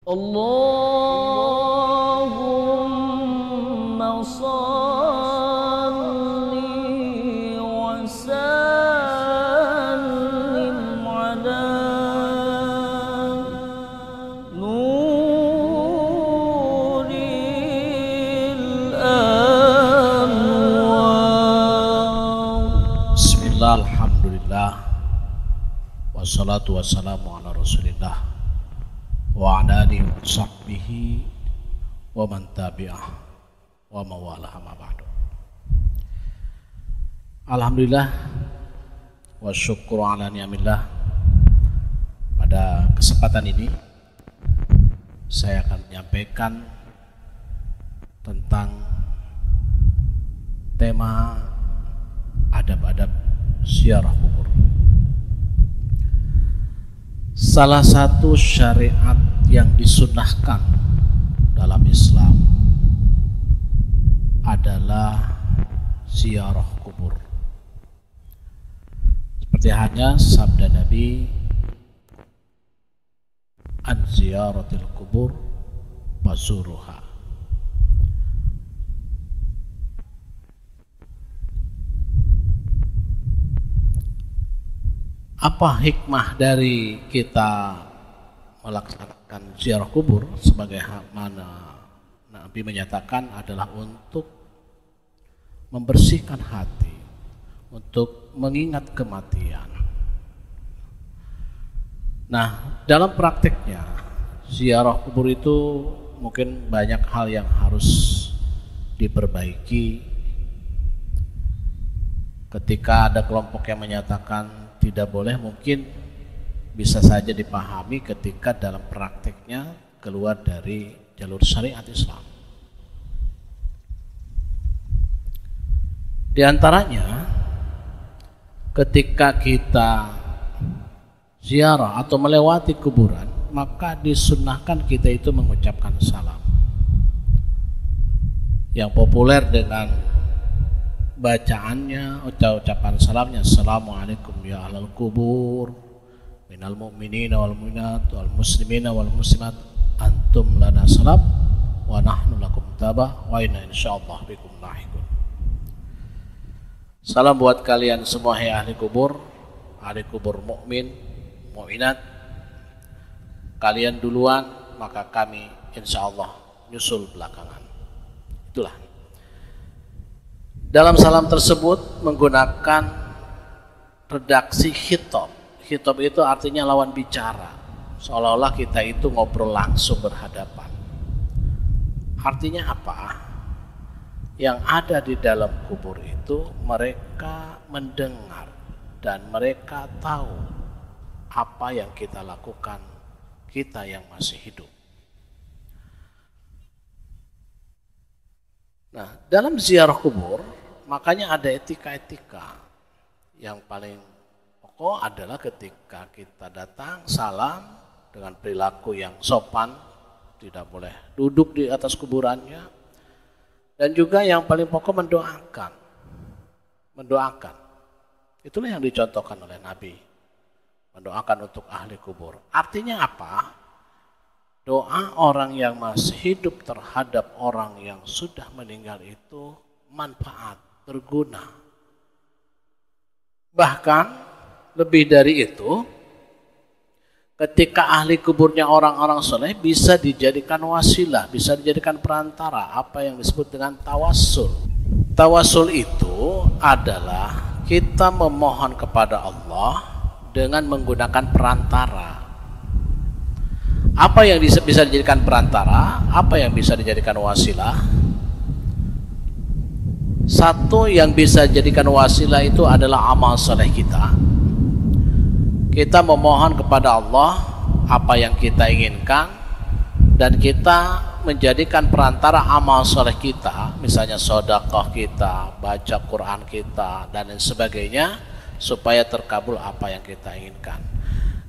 Allahumma salli wa sallim ala nuril anwar. Bismillah, alhamdulillah, wassalatu wassalamu ala rasulillah wa ala alihi wa sahbihi wa man tabi'ah wa mawalah ma ba'du. Alhamdulillah wa syukru ala ni'amillah. Pada kesempatan ini saya akan menyampaikan tentang tema adab-adab ziarah kubur. Salah satu syariat yang disunnahkan dalam Islam adalah ziarah kubur. Seperti hanya sabda Nabi, an ziyaratil kubur fazuruha. Apa hikmah dari kita melaksanakan ziarah kubur? Sebagaimana Nabi menyatakan adalah untuk membersihkan hati, untuk mengingat kematian. Nah, dalam praktiknya ziarah kubur itu mungkin banyak hal yang harus diperbaiki. Ketika ada kelompok yang menyatakan tidak boleh, mungkin bisa saja dipahami ketika dalam praktiknya keluar dari jalur syariat Islam. Di antaranya, ketika kita ziarah atau melewati kuburan, maka disunnahkan kita itu mengucapkan salam. Yang populer dengan bacaannya, ucapan salamnya, assalamualaikum ya ahlal kubur minal mu'minina wal mu'minat wal muslimina wal muslimat antum lana salam wa nahnu lakum tabah wa inna insyaallah bikum lahiqun. Salam buat kalian semua ya ahli kubur mukmin, mukminat. Kalian duluan, maka kami insyaallah nyusul belakangan. Itulah. Dalam salam tersebut menggunakan redaksi khitab. Khitab itu artinya lawan bicara. Seolah-olah kita itu ngobrol langsung berhadapan. Artinya apa? Yang ada di dalam kubur itu mereka mendengar dan mereka tahu apa yang kita lakukan, kita yang masih hidup. Nah, dalam ziarah kubur makanya ada etika-etika. Yang paling pokok adalah ketika kita datang salam dengan perilaku yang sopan, tidak boleh duduk di atas kuburannya, dan juga yang paling pokok mendoakan. Itulah yang dicontohkan oleh Nabi, mendoakan untuk ahli kubur. Artinya apa? Doa orang yang masih hidup terhadap orang yang sudah meninggal itu manfaat, berguna. Bahkan lebih dari itu, ketika ahli kuburnya orang-orang soleh bisa dijadikan wasilah, bisa dijadikan perantara, apa yang disebut dengan tawassul. Tawassul itu adalah kita memohon kepada Allah dengan menggunakan perantara. Apa yang bisa dijadikan perantara, apa yang bisa dijadikan wasilah? Satu yang bisa dijadikan wasilah itu adalah amal soleh kita. Kita memohon kepada Allah apa yang kita inginkan, dan kita menjadikan perantara amal soleh kita, misalnya sedekah kita, baca Quran kita, dan lain sebagainya, supaya terkabul apa yang kita inginkan.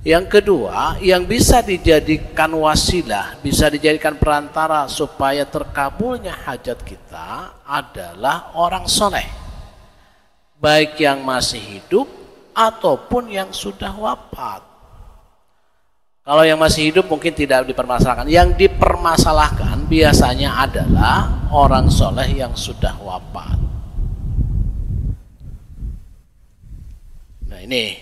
Yang kedua, yang bisa dijadikan wasilah, bisa dijadikan perantara supaya terkabulnya hajat kita adalah orang soleh, baik yang masih hidup ataupun yang sudah wafat. Kalau yang masih hidup mungkin tidak dipermasalahkan. Yang dipermasalahkan biasanya adalah orang soleh yang sudah wafat. Nah ini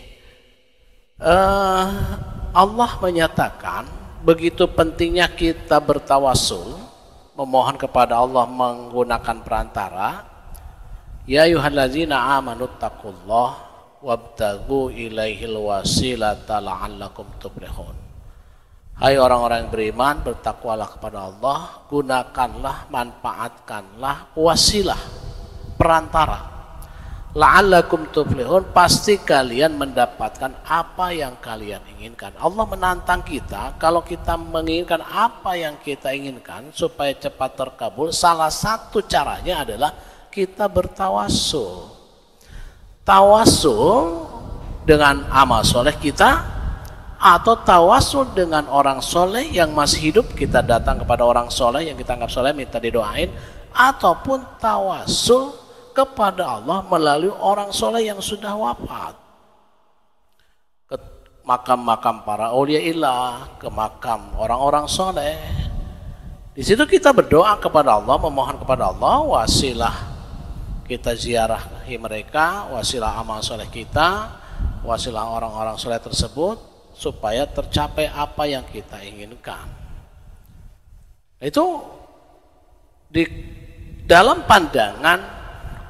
Allah menyatakan begitu pentingnya kita bertawasul, memohon kepada Allah menggunakan perantara. Ya ayyuhallazina amanu taqullah wabtagu ilaihil wasilata la'allakum tuflihun. Hai orang-orang yang beriman, bertakwalah kepada Allah, gunakanlah, manfaatkanlah wasilah, perantara. La'allakum tuflihun, pasti kalian mendapatkan apa yang kalian inginkan. Allah menantang kita, kalau kita menginginkan apa yang kita inginkan supaya cepat terkabul, salah satu caranya adalah kita bertawasul. Tawasul dengan amal soleh kita, atau tawasul dengan orang soleh yang masih hidup, kita datang kepada orang soleh yang kita anggap soleh minta didoain, ataupun tawasul kepada Allah melalui orang soleh yang sudah wafat, ke makam-makam para auliaillah, ke makam orang-orang soleh. Di situ kita berdoa kepada Allah, memohon kepada Allah, wasilah kita ziarahi mereka, wasilah amal soleh kita, wasilah orang-orang soleh tersebut, supaya tercapai apa yang kita inginkan. Itu di dalam pandangan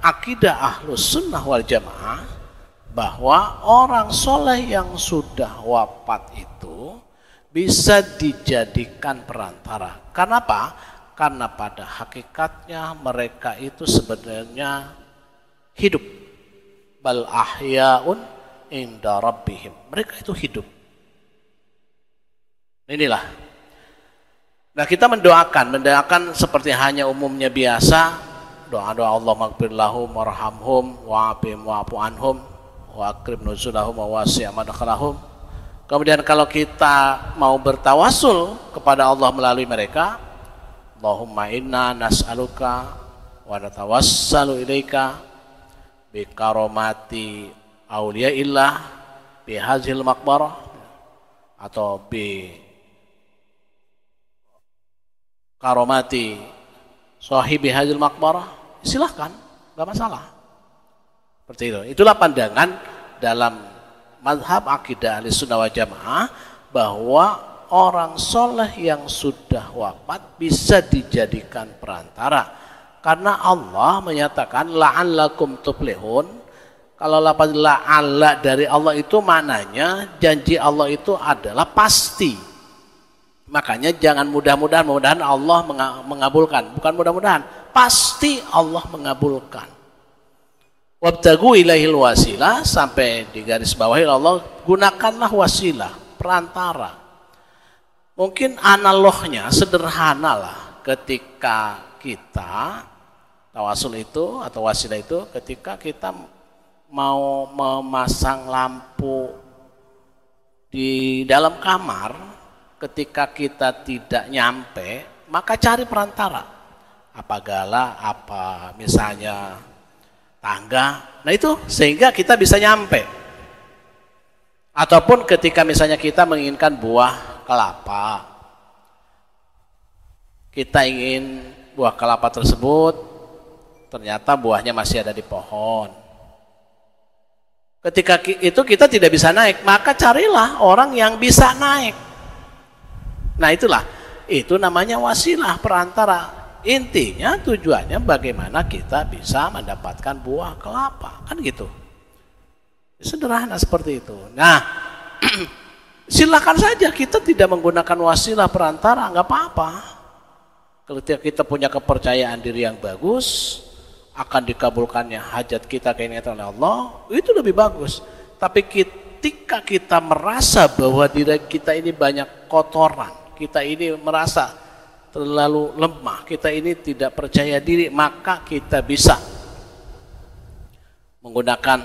akidah Ahlus Sunnah wal Jamaah, bahwa orang soleh yang sudah wafat itu bisa dijadikan perantara. Karena apa? Karena pada hakikatnya mereka itu sebenarnya hidup. Bal ahyaun inda rabbihim. Mereka itu hidup. Inilah. Nah, kita mendoakan seperti hanya umumnya biasa, doa-doa Allah maghfir lahum warhamhum wa'afihim wa'fu anhum wa akrim nuzulahum wa wasi' madkhalahum. Kemudian kalau kita mau bertawasul kepada Allah melalui mereka, Allahumma inna nas'aluka wa natawassalu ilaika bi karomati auliyaillah bi hazil maqbarah, atau bi karomati sahibi hazil maqbarah, silahkan, nggak masalah. Seperti itu. Itulah pandangan dalam mazhab akidah Ahlussunnah wal Jamaah, bahwa orang soleh yang sudah wafat bisa dijadikan perantara. Karena Allah menyatakan la'allakum tuflihun. Kalau lafaz la'alla dari Allah itu maknanya janji Allah itu adalah pasti. Makanya jangan mudah-mudahan Allah mengabulkan. Bukan mudah-mudahan, pasti Allah mengabulkan. Wabtagu ilaihil wasilah, sampai di garis bawahi Allah, gunakanlah wasilah, perantara. Mungkin analognya sederhana lah, ketika kita tawasul itu atau wasilah itu, ketika kita mau memasang lampu di dalam kamar, ketika kita tidak nyampe, maka cari perantara. Apa gala, apa misalnya tangga. Nah itu sehingga kita bisa nyampe. Ataupun ketika misalnya kita menginginkan buah kelapa, kita ingin buah kelapa tersebut, ternyata buahnya masih ada di pohon. Ketika itu kita tidak bisa naik, maka carilah orang yang bisa naik. Nah itulah, itu namanya wasilah, perantara. Intinya tujuannya bagaimana kita bisa mendapatkan buah kelapa, kan gitu. Sederhana seperti itu. Nah, silakan saja kita tidak menggunakan wasilah perantara, nggak apa-apa. Ketika kita punya kepercayaan diri yang bagus, akan dikabulkannya hajat kita, keinginan oleh Allah, itu lebih bagus. Tapi ketika kita merasa bahwa diri kita ini banyak kotoran, kita ini merasa terlalu lemah, kita ini tidak percaya diri, maka kita bisa menggunakan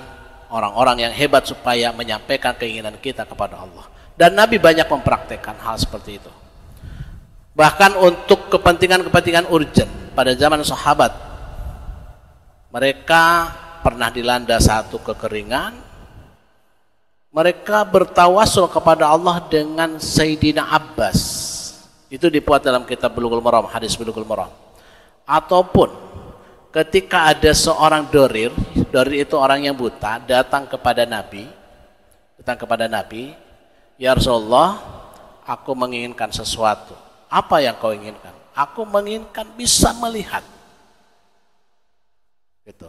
orang-orang yang hebat supaya menyampaikan keinginan kita kepada Allah. Dan Nabi banyak mempraktekkan hal seperti itu. Bahkan untuk kepentingan-kepentingan urgent pada zaman sahabat, mereka pernah dilanda satu kekeringan, mereka bertawasul kepada Allah dengan Sayyidina Abbas. Itu dibuat dalam kitab Bulughul Maram, hadis Bulughul Maram. Ataupun ketika ada seorang dorir itu orang yang buta, datang kepada Nabi, ya Rasulullah, aku menginginkan sesuatu. Apa yang kau inginkan? Aku menginginkan bisa melihat. Gitu.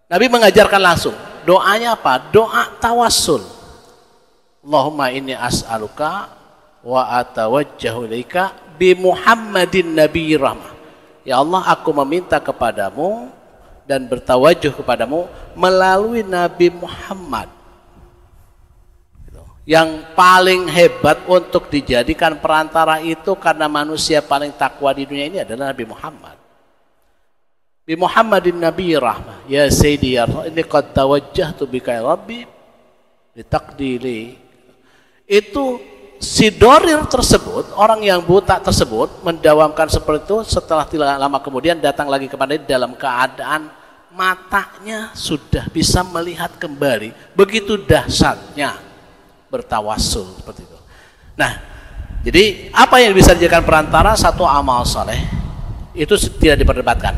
Nabi mengajarkan langsung. Doanya apa? Doa tawassul. Allahumma inni as'aluka wa atawajjahu ilaika bi Muhammadin Nabi rahmah. Ya Allah, aku meminta kepadamu dan bertawajuh kepadamu melalui Nabi Muhammad. Gitu. Yang paling hebat untuk dijadikan perantara itu karena manusia paling takwa di dunia ini adalah Nabi Muhammad. Bi Muhammadin Nabi rahmah. Ya Sayyidi ya ini qad tawajjahtu bika ya Rabbi litaqdili. Itu si dorir tersebut, orang yang buta tersebut mendawamkan seperti itu. Setelah tidak lama kemudian datang lagi kepada dia dalam keadaan matanya sudah bisa melihat kembali. Begitu dahsyatnya bertawassul seperti itu. Nah, jadi apa yang bisa dijadikan perantara? Satu, amal soleh itu tidak diperdebatkan.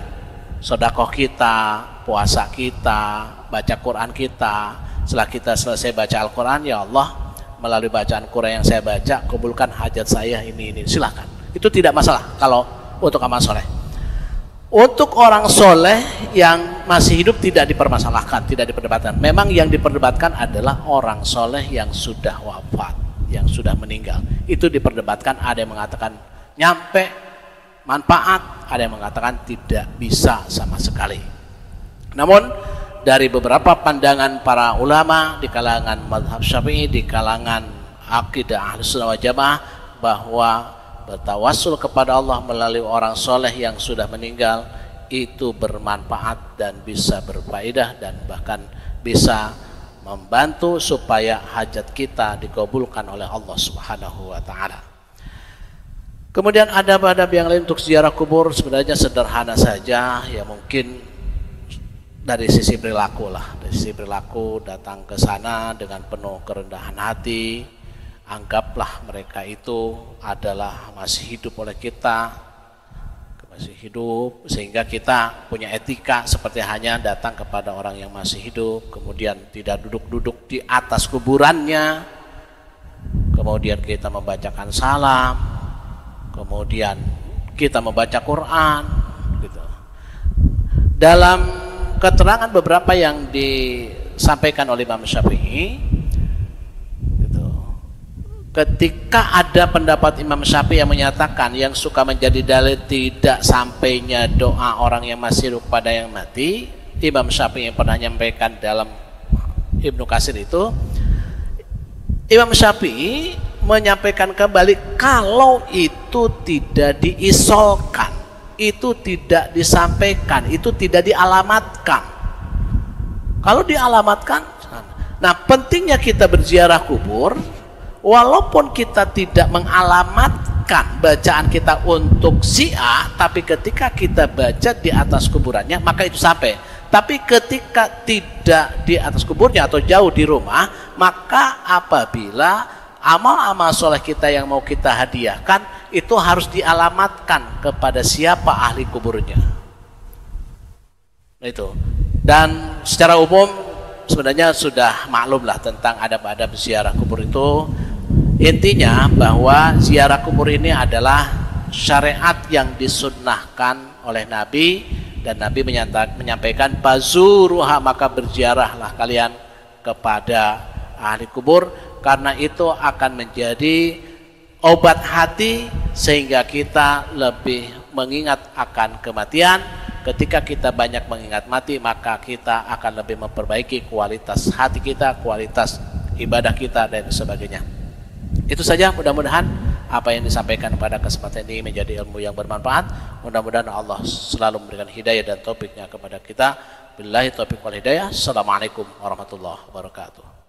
Sedekah kita, puasa kita, baca Quran kita. Setelah kita selesai baca Al-Quran, ya Allah, melalui bacaan Quran yang saya baca, kabulkan hajat saya ini. Silakan. Itu tidak masalah kalau untuk amal soleh. Untuk orang soleh yang masih hidup tidak dipermasalahkan, tidak diperdebatkan. Memang yang diperdebatkan adalah orang soleh yang sudah wafat, yang sudah meninggal. Itu diperdebatkan. Ada yang mengatakan nyampe manfaat, ada yang mengatakan tidak bisa sama sekali. Namun dari beberapa pandangan para ulama di kalangan mazhab Syafi'i, di kalangan akidah Ahlus Sunnah wal Jamaah, bahwa bertawassul kepada Allah melalui orang soleh yang sudah meninggal itu bermanfaat dan bisa berfaedah dan bahkan bisa membantu supaya hajat kita dikabulkan oleh Allah Subhanahu wa taala. Kemudian adab-adab yang lain untuk ziarah kubur sebenarnya sederhana saja, ya mungkin dari sisi perilaku lah. Dari sisi perilaku datang ke sana dengan penuh kerendahan hati, anggaplah mereka itu adalah masih hidup oleh kita, masih hidup, sehingga kita punya etika seperti hanya datang kepada orang yang masih hidup, kemudian tidak duduk-duduk di atas kuburannya, kemudian kita membacakan salam, kemudian kita membaca Quran gitu. Dalam keterangan beberapa yang disampaikan oleh Imam Syafi'i gitu, ketika ada pendapat Imam Syafi'i yang menyatakan yang suka menjadi dalil tidak sampainya doa orang yang masih hidup pada yang mati, Imam Syafi'i yang pernah menyampaikan dalam Ibnu Katsir itu, Imam Syafi'i menyampaikan kembali kalau itu tidak diisolkan, itu tidak disampaikan, itu tidak dialamatkan. Kalau dialamatkan, nah pentingnya kita berziarah kubur, walaupun kita tidak mengalamatkan bacaan kita untuk si A, tapi ketika kita baca di atas kuburannya maka itu sampai. Tapi ketika tidak di atas kuburnya atau jauh di rumah, maka apabila amal-amal soleh kita yang mau kita hadiahkan itu harus dialamatkan kepada siapa ahli kuburnya. Itu. Dan secara umum sebenarnya sudah maklum lah tentang adab-adab ziarah kubur itu. Intinya bahwa ziarah kubur ini adalah syariat yang disunnahkan oleh Nabi, dan Nabi menyampaikan fazuruha, maka berziarahlah kalian kepada ahli kubur, karena itu akan menjadi obat hati sehingga kita lebih mengingat akan kematian. Ketika kita banyak mengingat mati, maka kita akan lebih memperbaiki kualitas hati kita, kualitas ibadah kita dan sebagainya. Itu saja, mudah-mudahan apa yang disampaikan pada kesempatan ini menjadi ilmu yang bermanfaat. Mudah-mudahan Allah selalu memberikan hidayah dan taufiknya kepada kita. Billahi taufiq wal hidayah. Assalamualaikum warahmatullahi wabarakatuh.